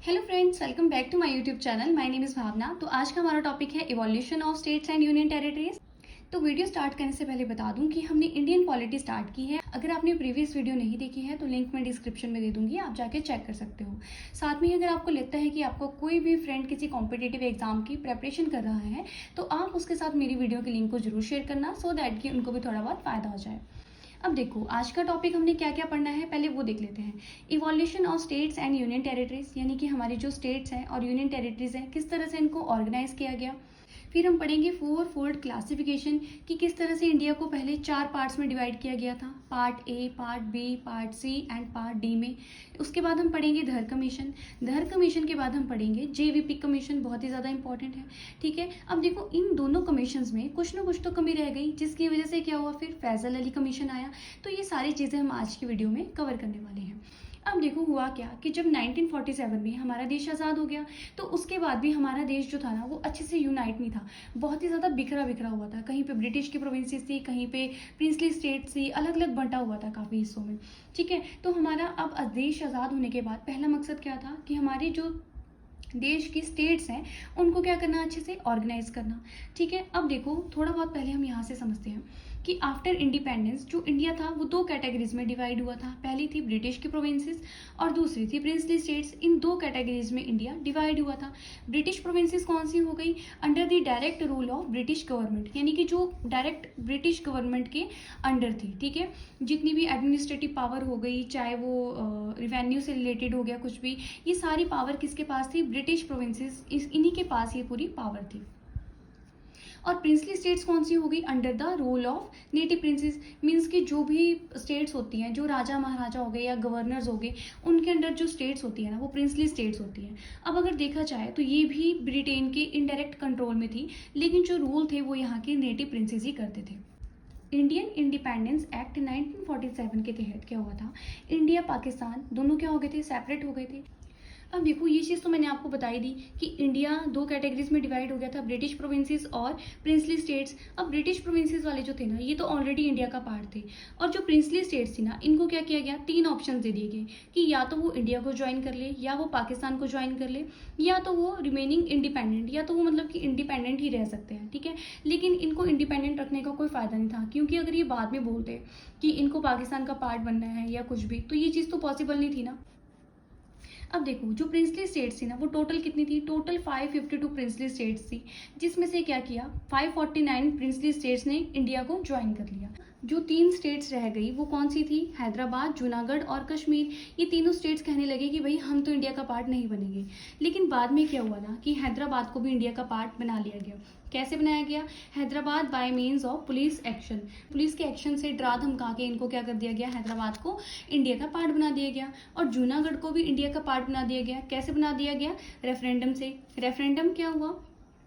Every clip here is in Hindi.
Hello friends, welcome back to my YouTube channel. My name is Bhavna. तो आज का हमारा टॉपिक है evolution of states and union territories. तो वीडियो स्टार्ट करने से पहले बता दूं कि हमने इंडियन पॉलिटी स्टार्ट की है। अगर आपने प्रीवियस वीडियो नहीं देखी है तो लिंक मैं डिस्क्रिप्शन में दे दूंगी, आप जाके चेक कर सकते हो। साथ में अगर आपको लगता है कि आपको कोई भी फ्रेंड किसी कॉम्पिटेटिव एग्जाम की प्रेपरेशन कर रहा है तो आप उसके साथ मेरी वीडियो के लिंक को जरूर शेयर करना, सो दैट कि उनको भी थोड़ा बहुत फायदा हो जाए। अब देखो, आज का टॉपिक हमने क्या क्या पढ़ना है पहले वो देख लेते हैं। Evolution of states and union territories, यानी कि हमारी जो स्टेट्स हैं और यूनियन टेरिटरीज हैं किस तरह से इनको ऑर्गेनाइज किया गया। फिर हम पढ़ेंगे फोर फोल्ड क्लासिफिकेशन कि किस तरह से इंडिया को पहले 4 पार्ट्स में डिवाइड किया गया था, part A, part B, part C and part D में। उसके बाद हम पढ़ेंगे धर कमीशन। धर कमीशन के बाद हम पढ़ेंगे जेवीपी कमीशन, बहुत ही ज़्यादा इंपॉर्टेंट है। ठीक है, अब देखो इन दोनों कमीशंस में कुछ ना कुछ तो कमी रह गई, जिसकी वजह से क्या हुआ, फिर फैजल अली कमीशन आया। तो ये सारी चीज़ें हम आज की वीडियो में कवर करने वाले हैं। अब देखो हुआ क्या कि जब 1947 में हमारा देश आज़ाद हो गया तो उसके बाद भी हमारा देश जो था ना वो अच्छे से यूनाइट नहीं था, बहुत ही ज़्यादा बिखरा बिखरा हुआ था। कहीं पे ब्रिटिश की प्रोविंसेस थी, कहीं पे प्रिंसली स्टेट्स थी, अलग अलग बंटा हुआ था काफ़ी हिस्सों में। ठीक है, तो हमारा अब देश आज़ाद होने के बाद पहला मकसद क्या था कि हमारी जो देश की स्टेट्स हैं उनको क्या करना, अच्छे से ऑर्गेनाइज करना। ठीक है, अब देखो थोड़ा बहुत पहले हम यहाँ से समझते हैं कि आफ्टर इंडिपेंडेंस जो इंडिया था वो 2 कैटेगरीज में डिवाइड हुआ था। पहली थी ब्रिटिश की प्रोविंसेस और दूसरी थी प्रिंसली स्टेट्स। इन 2 कैटेगरीज में इंडिया डिवाइड हुआ था। ब्रिटिश प्रोविंसेस कौन सी हो गई, under the direct rule of British government, यानी कि जो डायरेक्ट ब्रिटिश गवर्नमेंट के अंडर थी। ठीक है, जितनी भी एडमिनिस्ट्रेटिव पावर हो गई, चाहे वो रिवेन्यू से रिलेटेड हो गया कुछ भी, ये सारी पावर किसके पास थी, ब्रिटिश प्रोविंसेस, इन्हीं के पास ये पूरी पावर थी। और प्रिंसली स्टेट्स कौन सी हो गई, under the rule of native princess, means कि जो भी स्टेट्स होती हैं, जो राजा महाराजा हो गए या गवर्नर्स हो गए, उनके अंडर जो स्टेट्स होती है ना वो प्रिंसली स्टेट्स होती हैं। अब अगर देखा जाए तो ये भी ब्रिटेन के इनडायरेक्ट कंट्रोल में थी, लेकिन जो रूल थे वो यहाँ के नेटिव प्रिंसेस ही करते थे। इंडियन इंडिपेंडेंस एक्ट 1947 के तहत क्या हुआ था, इंडिया पाकिस्तान दोनों क्या हो गए थे, सेपरेट हो गए थे। अब देखो ये चीज़ तो मैंने आपको बताई दी कि इंडिया 2 कैटेगरीज में डिवाइड हो गया था, ब्रिटिश प्रोविंसेस और प्रिंसली स्टेट्स। अब ब्रिटिश प्रोविंसेस वाले जो थे ना ये तो ऑलरेडी इंडिया का पार्ट थे, और जो प्रिंसली स्टेट्स थी ना इनको क्या किया गया, 3 ऑप्शन दे दिए गए कि या तो वो इंडिया को ज्वाइन कर ले, या वो पाकिस्तान को ज्वाइन कर ले, या तो वो रिमेनिंग इंडिपेंडेंट, या तो वो मतलब कि इंडिपेंडेंट ही रह सकते हैं। ठीक है, लेकिन इनको इंडिपेंडेंट रखने का कोई फ़ायदा नहीं था, क्योंकि अगर ये बाद में बोलते कि इनको पाकिस्तान का पार्ट बनना है या कुछ भी, तो ये चीज़ तो पॉसिबल नहीं थी ना। अब देखो जो प्रिंसली स्टेट्स थी ना वो टोटल कितनी थी, टोटल 552 प्रिंसली स्टेट्स थी, जिसमें से क्या किया, 549 प्रिंसली स्टेट्स ने इंडिया को ज्वाइन कर लिया। जो 3 स्टेट्स रह गई वो कौन सी थी, हैदराबाद, जूनागढ़ और कश्मीर। ये तीनों स्टेट्स कहने लगे कि भाई हम तो इंडिया का पार्ट नहीं बनेंगे। लेकिन बाद में क्या हुआ ना कि हैदराबाद को भी इंडिया का पार्ट बना लिया गया। कैसे बनाया गया, Hyderabad bye means of police action. Police के एक्शन से डरा धमका के इनको क्या कर दिया गया, हैदराबाद को इंडिया का पार्ट बना दिया गया। और जूनागढ़ को भी इंडिया का पार्ट बना दिया गया। कैसे बना दिया गया, रेफरेंडम से। रेफरेंडम क्या हुआ,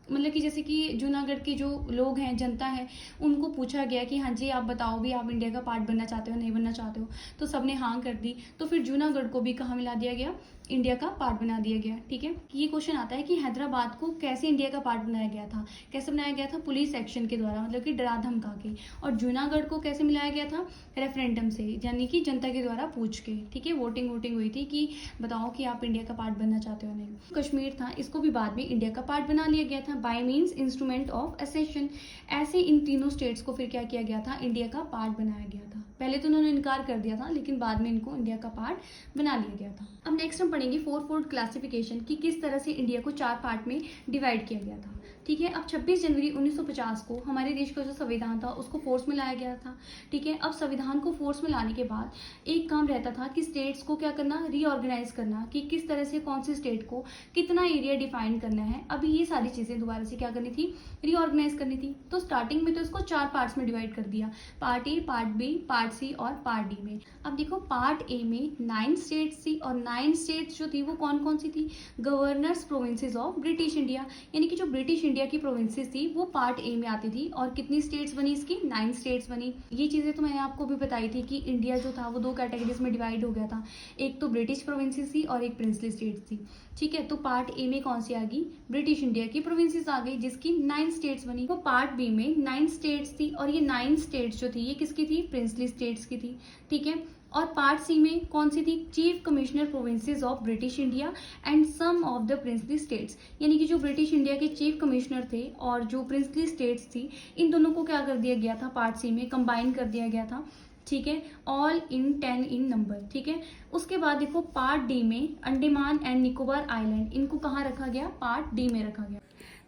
मतलब कि जैसे कि जूनागढ़ के जो लोग हैं, जनता है, उनको पूछा गया कि हाँ जी आप बताओ भी आप इंडिया का पार्ट बनना चाहते हो नहीं बनना चाहते हो, तो सबने हाँ कर दी। तो फिर जूनागढ़ को भी कहाँ मिला दिया गया, इंडिया का पार्ट बना दिया गया। ठीक है, ये क्वेश्चन आता है कि हैदराबाद को कैसे इंडिया का पार्ट बनाया गया था। कैसे बनाया गया था, पुलिस एक्शन के द्वारा, मतलब कि डरा धमका के। और जूनागढ़ को कैसे मिलाया गया था, रेफरेंडम से, यानी कि जनता के द्वारा पूछ के। ठीक है, वोटिंग हुई थी कि बताओ कि आप इंडिया का पार्ट बनना चाहते हो नहीं। कश्मीर था, इसको भी बाद में इंडिया का पार्ट बना लिया गया था by means instrument of accession. ऐसे इन तीनों स्टेट्स को फिर क्या किया गया था, इंडिया का पार्ट बनाया गया था। पहले तो उन्होंने इनकार कर दिया था, लेकिन बाद में इनको इंडिया का पार्ट बना लिया गया था। अब नेक्स्ट हम पढ़ेंगे 4 फोल्ड क्लासिफिकेशन कि किस तरह से इंडिया को 4 पार्ट में डिवाइड किया गया था। ठीक है, अब 26 जनवरी 1950 को हमारे देश का जो संविधान था उसको फोर्स में लाया गया था। ठीक है, अब संविधान को फोर्स में लाने के बाद एक काम रहता था कि स्टेट्स को क्या करना, रीऑर्गेनाइज करना, कि किस तरह से कौन सी स्टेट को कितना एरिया डिफाइन करना है। अभी ये सारी चीज़ें दोबारा से क्या करनी थी, रीऑर्गेनाइज करनी थी। तो स्टार्टिंग में तो इसको 4 पार्ट्स में डिवाइड कर दिया, part A, part B, part C और पार्ट डी में। अब देखो पार्ट ए में 9 स्टेट्स थी, और 9 स्टेट्स जो थी वो कौन कौन सी थी, governors provinces of British India, यानी कि जो ब्रिटिश इंडिया की प्रोविंसेस थी वो पार्ट ए में आती थी। और कितनी स्टेट्स बनी इसकी, 9 स्टेट्स बनी। ये चीज़ें तो मैंने आपको भी बताई थी कि इंडिया जो था वो 2 कैटेगरीज में डिवाइड हो गया था, एक तो ब्रिटिश प्रोविंसेस थी और एक प्रिंसली स्टेट्स थी। ठीक है, तो पार्ट ए में कौन सी आ गई, ब्रिटिश इंडिया की प्रोविंसेस आ गई, जिसकी 9 स्टेट्स बनी। वो पार्ट बी में 9 स्टेट्स थी, और ये 9 स्टेट्स जो थी ये किसकी थी, प्रिंसली स्टेट्स की थी। ठीक है, और पार्ट सी में कौन सी थी, chief commissioner provinces of British India and some of the princely states, यानी कि जो ब्रिटिश इंडिया के चीफ कमिश्नर थे और जो प्रिंसली स्टेट्स थी इन दोनों को क्या कर दिया गया था, पार्ट सी में कंबाइन कर दिया गया था, ठीक है, ऑल इन 10 इन नंबर, ठीक है। उसके बाद देखो पार्ट डी में अंडमान एंड निकोबार आइलैंड, इनको कहाँ रखा गया, पार्ट डी में रखा गया।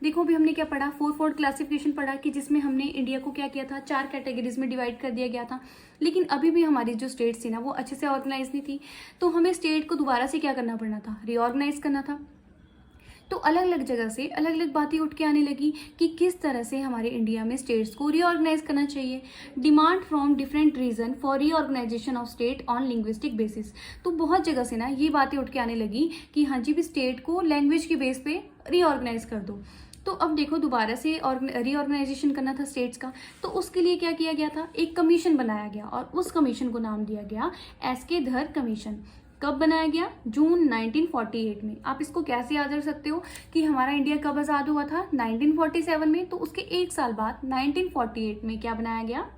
देखो अभी हमने क्या पढ़ा, फोर्थ क्लासिफिकेशन पढ़ा कि जिसमें हमने इंडिया को क्या किया था, 4 कैटेगरीज में डिवाइड कर दिया गया था। लेकिन अभी भी हमारी जो स्टेट्स थी ना वो अच्छे से ऑर्गेनाइज नहीं थी, तो हमें स्टेट को दोबारा से क्या करना पड़ना था, रीऑर्गेनाइज करना था। तो अलग अलग जगह से अलग अलग बातें उठ के आने लगी कि किस तरह से हमारे इंडिया में स्टेट्स को रीऑर्गेनाइज करना चाहिए। Demand from different region for reorganisation of state on linguistic basis. तो बहुत जगह से ना ये बातें उठ के आने लगी कि हाँ जी भी स्टेट को लैंग्वेज के बेस पे रीऑर्गेनाइज कर दो। तो अब देखो दोबारा से रीऑर्गेनाइजेशन करना था स्टेट्स का, तो उसके लिए क्या किया गया था, एक कमीशन बनाया गया और उस कमीशन को नाम दिया गया एसके धर कमीशन। कब बनाया गया, जून 1948 में। आप इसको कैसे याद रख सकते हो कि हमारा इंडिया कब आज़ाद हुआ था, 1947 में, तो उसके 1 साल बाद 1948 में क्या बनाया गया,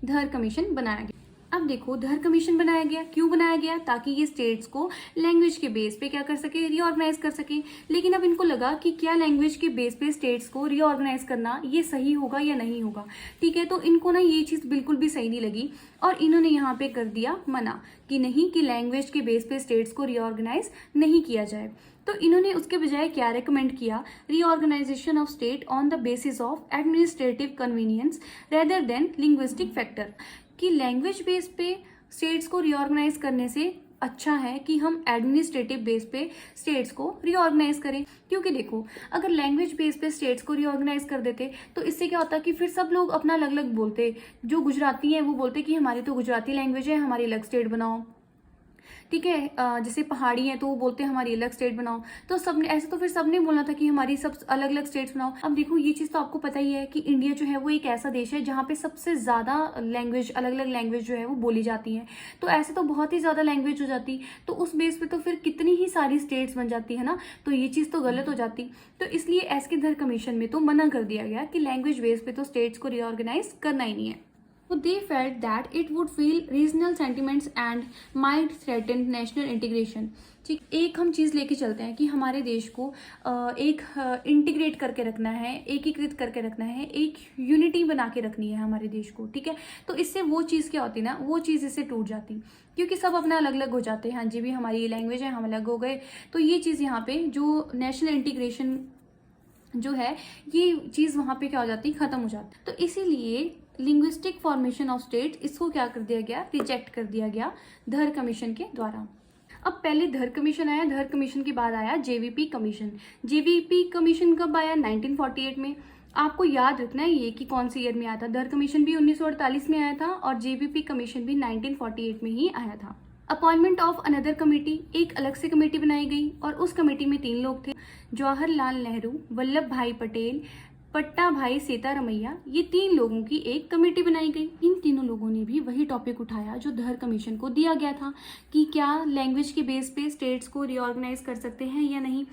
धर कमीशन बनाया गया। अब देखो धर कमीशन बनाया गया, क्यों बनाया गया, ताकि ये स्टेट्स को लैंग्वेज के बेस पे क्या कर सके, रीऑर्गेनाइज कर सके। लेकिन अब इनको लगा कि क्या लैंग्वेज के बेस पे स्टेट्स को रीऑर्गेनाइज करना ये सही होगा या नहीं होगा, ठीक है। तो इनको ना ये चीज़ बिल्कुल भी सही नहीं लगी और इन्होंने यहाँ पे कर दिया मना कि नहीं, कि लैंग्वेज के बेस पे स्टेट्स को रीऑर्गेनाइज नहीं किया जाए। तो इन्होंने उसके बजाय क्या रिकमेंड किया, reorganisation of state on the basis of administrative convenience rather than linguistic factor, कि लैंग्वेज बेस पे स्टेट्स को रीऑर्गेनाइज करने से अच्छा है कि हम एडमिनिस्ट्रेटिव बेस पे स्टेट्स को रीऑर्गेनाइज करें। क्योंकि देखो अगर लैंग्वेज बेस पे स्टेट्स को रीऑर्गेनाइज कर देते तो इससे क्या होता कि फिर सब लोग अपना अलग अलग बोलते, जो गुजराती हैं वो बोलते कि हमारी तो गुजराती लैंग्वेज है, हमारी अलग स्टेट बनाओ, ठीक है। जैसे पहाड़ी हैं तो वो बोलते हैं हमारी अलग स्टेट बनाओ, तो सबने ऐसे तो फिर सबने बोलना था कि हमारी सब अलग अलग स्टेट्स बनाओ। अब देखो ये चीज़ तो आपको पता ही है कि इंडिया जो है वो एक ऐसा देश है जहाँ पे सबसे ज़्यादा लैंग्वेज, अलग अलग लैंग्वेज जो है वो बोली जाती हैं। तो ऐसे तो बहुत ही ज़्यादा लैंग्वेज हो जाती, तो उस बेस पे तो फिर कितनी ही सारी स्टेट्स बन जाती है ना, तो ये चीज़ तो गलत हो जाती। तो इसलिए एसके धर कमीशन में तो मना कर दिया गया कि लैंग्वेज बेस पे तो स्टेट्स को रीऑर्गेनाइज करना ही नहीं है। So they felt that it would feel regional sentiments and might threaten national integration। ठीक, एक हम चीज़ लेके चलते हैं कि हमारे देश को एक इंटीग्रेट करके रखना है, एकीकृत करके रखना है, एक यूनिटी बना के रखनी है हमारे देश को, ठीक है। तो इससे वो चीज़ क्या होती ना, वो चीज़ इससे टूट जाती क्योंकि सब अपना अलग अलग हो जाते हैं। हाँ जी भी हमारी ये लैंग्वेज है, हम अलग हो गए, तो ये चीज़ यहाँ पे जो नेशनल इंटीग्रेशन जो है ये चीज़ वहाँ पे क्या हो जाती, खत्म हो जाती। तो इसीलिए लिंग्विस्टिक फॉर्मेशन ऑफ स्टेट, इसको क्या कर दिया गया, रिजेक्ट कर दिया गया धर कमीशन के द्वारा। अब पहले धर कमीशन आया, धर कमीशन के बाद आया जेवीपी कमीशन। जेवीपी कमीशन कब आया, 1948 में। आपको याद रखना है ये कि कौन से ईयर में आया था। धर कमीशन भी 1948 में आया था और जेवीपी कमीशन भी 1948 में ही आया था। अपॉइंटमेंट ऑफ अनदर कमेटी, एक अलग से कमेटी बनाई गई और उस कमेटी में 3 लोग थे, जवाहरलाल नेहरू, वल्लभ भाई पटेल, पट्टा भाई सीतारमैया। ये 3 लोगों की एक कमेटी बनाई गई। इन तीनों लोगों ने भी वही टॉपिक उठाया जो धर कमीशन को दिया गया था कि क्या लैंग्वेज के बेस पे स्टेट्स को रीऑर्गेनाइज कर सकते हैं या नहीं।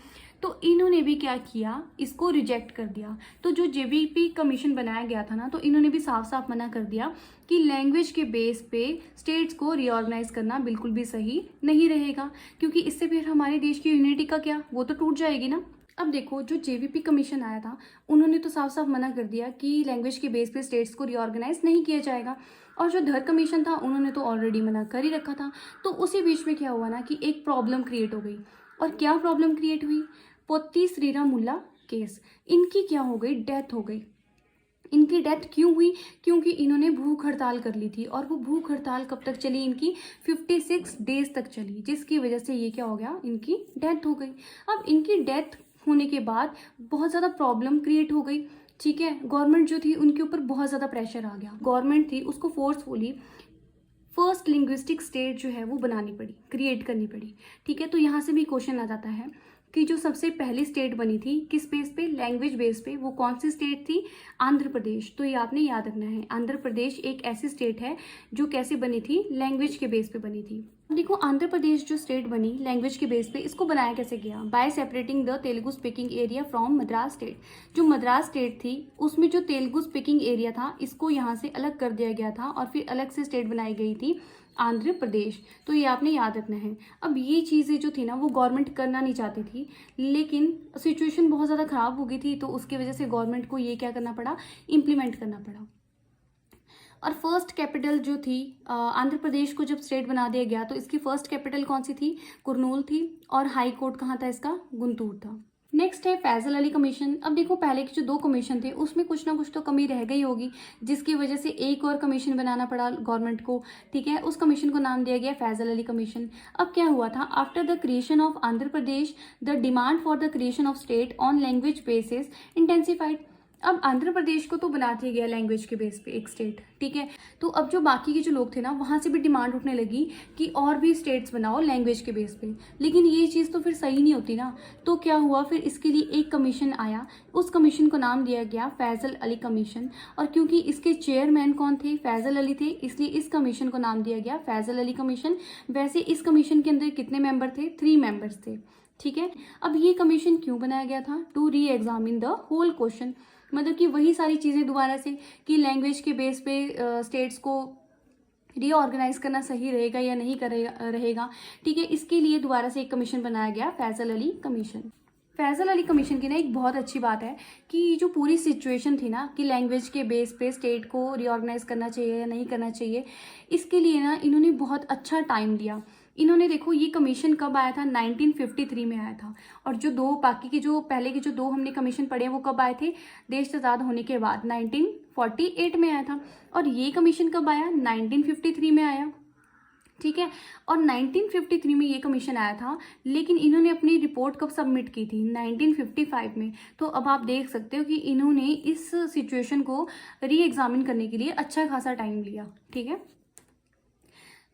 तो इन्होंने भी क्या किया, इसको रिजेक्ट कर दिया। तो जो जेवीपी कमीशन बनाया गया था ना, तो इन्होंने भी साफ साफ मना कर दिया कि लैंग्वेज के बेस पे स्टेट्स को रीऑर्गेनाइज करना बिल्कुल भी सही नहीं रहेगा, क्योंकि इससे फिर हमारे देश की यूनिटी का क्या, वो तो टूट जाएगी ना। अब देखो जो जेवीपी कमीशन आया था उन्होंने तो साफ साफ मना कर दिया कि लैंग्वेज के बेस पे स्टेट्स को रीऑर्गेनाइज नहीं किया जाएगा, और जो धर कमीशन था उन्होंने तो ऑलरेडी मना कर ही रखा था। तो उसी बीच में क्या हुआ ना कि एक प्रॉब्लम क्रिएट हो गई। और क्या प्रॉब्लम क्रिएट हुई, पोती श्रीराम मुल्ला केस, इनकी क्या हो गई, डेथ हो गई। इनकी डेथ क्यों हुई, क्योंकि इन्होंने भूख हड़ताल कर ली थी, और वो भूख हड़ताल कब तक चली, इनकी 56 डेज तक चली, जिसकी वजह से ये क्या हो गया, इनकी डेथ हो गई। अब इनकी डेथ होने के बाद बहुत ज़्यादा प्रॉब्लम क्रिएट हो गई, ठीक है। गवर्नमेंट जो थी उनके ऊपर बहुत ज़्यादा प्रेशर आ गया। गवर्नमेंट थी उसको फोर्सफुली फर्स्ट लिंग्विस्टिक स्टेट जो है वो बनानी पड़ी, क्रिएट करनी पड़ी, ठीक है। तो यहाँ से भी क्वेश्चन आ जाता है कि जो सबसे पहली स्टेट बनी थी किस बेस पे, लैंग्वेज बेस पे, वो कौन सी स्टेट थी, आंध्र प्रदेश। तो ये आपने याद रखना है, आंध्र प्रदेश एक ऐसी स्टेट है जो कैसे बनी थी, लैंग्वेज के बेस पे बनी थी। देखो आंध्र प्रदेश जो स्टेट बनी लैंग्वेज के बेस पे, इसको बनाया कैसे गया, bye separating the Telugu speaking area from Madras state. जो मद्रास स्टेट थी उसमें जो तेलुगु स्पीकिंग एरिया था इसको यहाँ से अलग कर दिया गया था और फिर अलग से स्टेट बनाई गई थी आंध्र प्रदेश। तो ये आपने याद रखना है। अब ये चीज़ें जो थी ना वो गवर्नमेंट करना नहीं चाहती थी, लेकिन सिचुएशन बहुत ज़्यादा ख़राब हो गई थी, तो उसकी वजह से गवर्नमेंट को ये क्या करना पड़ा, इम्प्लीमेंट करना पड़ा। और फर्स्ट कैपिटल जो थी आंध्र प्रदेश को जब स्टेट बना दिया गया तो इसकी फर्स्ट कैपिटल कौन सी थी, कुरनूल थी। और हाई कोर्ट कहाँ था इसका, गुंटूर था। नेक्स्ट है फैजल अली कमीशन। अब देखो पहले के जो 2 कमीशन थे उसमें कुछ ना कुछ तो कमी रह गई होगी, जिसकी वजह से एक और कमीशन बनाना पड़ा गवर्नमेंट को। ठीक है, उस कमीशन को नाम दिया गया फैजल अली कमीशन। अब क्या हुआ था, after the creation of Andhra Pradesh the demand for the creation of state on language basis intensified. अब आंध्र प्रदेश को तो बना दिया गया लैंग्वेज के बेस पे एक स्टेट। ठीक है, तो अब जो बाकी के जो लोग थे ना वहाँ से भी डिमांड उठने लगी कि और भी स्टेट्स बनाओ लैंग्वेज के बेस पे। लेकिन ये चीज़ तो फिर सही नहीं होती ना। तो क्या हुआ, फिर इसके लिए एक कमीशन आया, उस कमीशन को नाम दिया गया फैजल अली कमीशन। और क्योंकि इसके चेयरमैन कौन थे, फैजल अली थे, इसलिए इस कमीशन को नाम दिया गया फैजल अली कमीशन। वैसे इस कमीशन के अंदर कितने मेंबर थे, 3 मेंबर्स थे। ठीक है, अब ये कमीशन क्यों बनाया गया था, टू री एग्जामिन द होल क्वेश्चन, मतलब कि वही सारी चीज़ें दोबारा से कि लैंग्वेज के बेस पे स्टेट्स को रीऑर्गेनाइज करना सही रहेगा या नहीं रहेगा। ठीक है, इसके लिए दोबारा से एक कमीशन बनाया गया फैजल अली कमीशन। फैजल अली कमीशन की ना एक बहुत अच्छी बात है कि जो पूरी सिचुएशन थी ना कि लैंग्वेज के बेस पे स्टेट को रीऑर्गेनाइज करना चाहिए या नहीं करना चाहिए, इसके लिए ना इन्होंने बहुत अच्छा टाइम लिया। इन्होंने देखो ये कमीशन कब आया था, 1953 में आया था। और जो 2 बाकी के जो पहले के जो 2 हमने कमीशन पढ़े वो कब आए थे, देश आज़ाद होने के बाद 1948 में आया था। और ये कमीशन कब आया, 1953 में आया। ठीक है, और 1953 में ये कमीशन आया था, लेकिन इन्होंने अपनी रिपोर्ट कब सबमिट की थी, 1955 में। तो अब आप देख सकते हो कि इन्होंने इस सिचुएशन को री एग्जामिन करने के लिए अच्छा खासा टाइम लिया। ठीक है,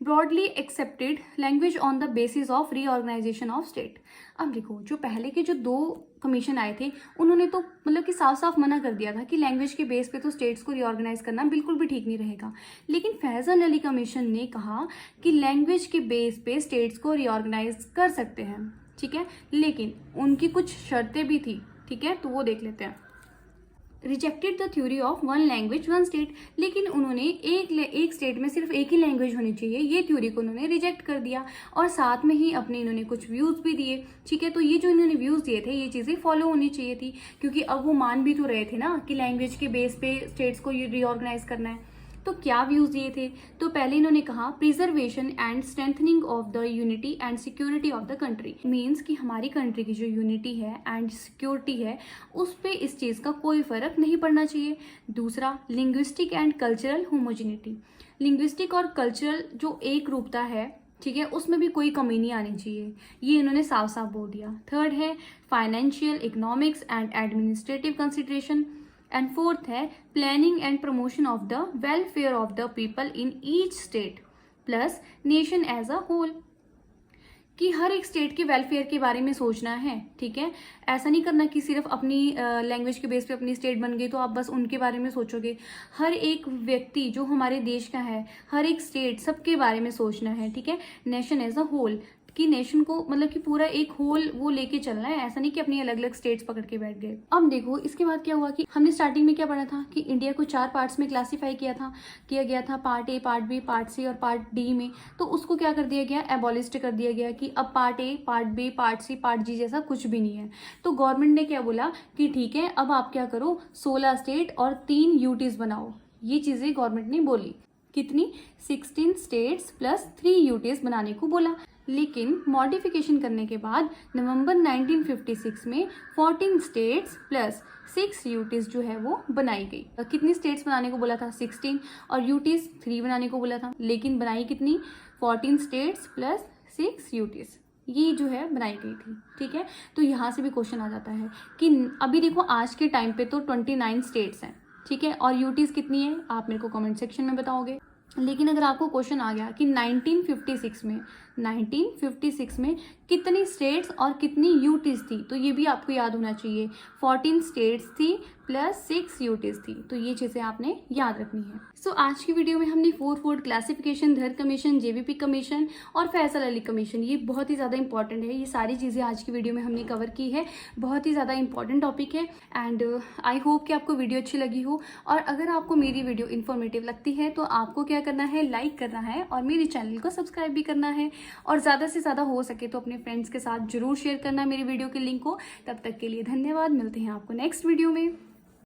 broadly accepted language on the basis of reorganisation of state. अब देखो जो पहले के जो 2 कमीशन आए थे उन्होंने तो मतलब कि साफ साफ मना कर दिया था कि लैंग्वेज के बेस पे तो स्टेट्स को रीऑर्गेनाइज करना बिल्कुल भी ठीक नहीं रहेगा। लेकिन फैजल अली कमीशन ने कहा कि लैंग्वेज के बेस पे स्टेट्स को रीऑर्गेनाइज कर सकते हैं। ठीक है, लेकिन उनकी कुछ शर्तें भी थी। ठीक है, तो वो देख लेते हैं। Rejected the theory of 1 language 1 state. लेकिन उन्होंने एक स्टेट में सिर्फ एक ही लैंग्वेज होनी चाहिए, ये थ्योरी को उन्होंने रिजेक्ट कर दिया। और साथ में ही अपने इन्होंने कुछ व्यूज़ भी दिए। ठीक है, तो ये जो इन्होंने व्यूज़ दिए थे ये चीज़ें फॉलो होनी चाहिए थी, क्योंकि अब वो मान भी तो रहे थे ना कि लैंग्वेज के बेस पे स्टेट्स को ये रीऑर्गेनाइज करना है। तो क्या व्यूज़ दिए थे, तो पहले इन्होंने कहा preservation and strengthening of the unity and security of the country. Means कि हमारी कंट्री की जो यूनिटी है एंड सिक्योरिटी है उस पर इस चीज़ का कोई फ़र्क नहीं पड़ना चाहिए। दूसरा, linguistic and cultural homogeneity. Linguistic और कल्चरल जो एक रूपता है, ठीक है, उसमें भी कोई कमी नहीं आनी चाहिए, ये इन्होंने साफ साफ बोल दिया। थर्ड है financial, economics and administrative consideration. And fourth है planning and promotion of the welfare of the people in each state plus nation as a whole, कि हर एक स्टेट के वेलफेयर के बारे में सोचना है। ठीक है, ऐसा नहीं करना कि सिर्फ अपनी लैंग्वेज के बेस पे अपनी स्टेट बन गई तो आप बस उनके बारे में सोचोगे। हर एक व्यक्ति जो हमारे देश का है, हर एक स्टेट, सबके बारे में सोचना है। ठीक है, नेशन एज अ होल, कि नेशन को मतलब कि पूरा एक होल वो लेके चलना है, ऐसा नहीं कि अपनी अलग अलग स्टेट्स पकड़ के बैठ गए। अब देखो इसके बाद क्या हुआ कि हमने स्टार्टिंग में क्या पढ़ा था कि इंडिया को 4 पार्ट्स में क्लासीफाई किया गया था, part A, part B, part C और पार्ट डी में। तो उसको क्या कर दिया गया, एबॉलिस्ट कर दिया गया कि अब part A, part B, part C, part G जैसा कुछ भी नहीं है। तो गवर्नमेंट ने क्या बोला कि ठीक है अब आप क्या करो, 16 स्टेट और 3 यूटीज बनाओ। ये चीजें गवर्नमेंट ने बोली। कितनी, 16 स्टेट्स प्लस 3 यूटीज बनाने को बोला। लेकिन मॉडिफिकेशन करने के बाद नवंबर 1956 में 14 स्टेट्स प्लस 6 यूटीज जो है वो बनाई गई। कितनी स्टेट्स बनाने को बोला था, 16, और यूटीज 3 बनाने को बोला था, लेकिन बनाई कितनी, 14 स्टेट्स प्लस 6 यूटीज, ये जो है बनाई गई थी। ठीक है, तो यहाँ से भी क्वेश्चन आ जाता है कि अभी देखो आज के टाइम पे तो 29 स्टेट्स हैं। ठीक है, और यूटीज कितनी है आप मेरे को कमेंट सेक्शन में बताओगे। लेकिन अगर आपको क्वेश्चन आ गया कि 1956 में 1956 में कितनी स्टेट्स और कितनी यूटीज थी, तो ये भी आपको याद होना चाहिए। 14 स्टेट्स थी प्लस 6 यूटीज थी, तो ये चीज़ें आपने याद रखनी है। सो आज की वीडियो में हमने 4 फूड क्लासिफिकेशन, धर कमीशन, जेवीपी कमीशन और फैसल अली कमीशन, ये बहुत ही ज़्यादा इंपॉर्टेंट है। ये सारी चीज़ें आज की वीडियो में हमने कवर की है। बहुत ही ज़्यादा इंपॉर्टेंट टॉपिक है एंड आई होप कि आपको वीडियो अच्छी लगी हो। और अगर आपको मेरी वीडियो इन्फॉर्मेटिव लगती है तो आपको क्या करना है, लाइक करना है और मेरे चैनल को सब्सक्राइब भी करना है। और ज़्यादा से ज़्यादा हो सके तो अपने फ्रेंड्स के साथ जरूर शेयर करना मेरी वीडियो के लिंक को। तब तक के लिए धन्यवाद, मिलते हैं आपको नेक्स्ट वीडियो में।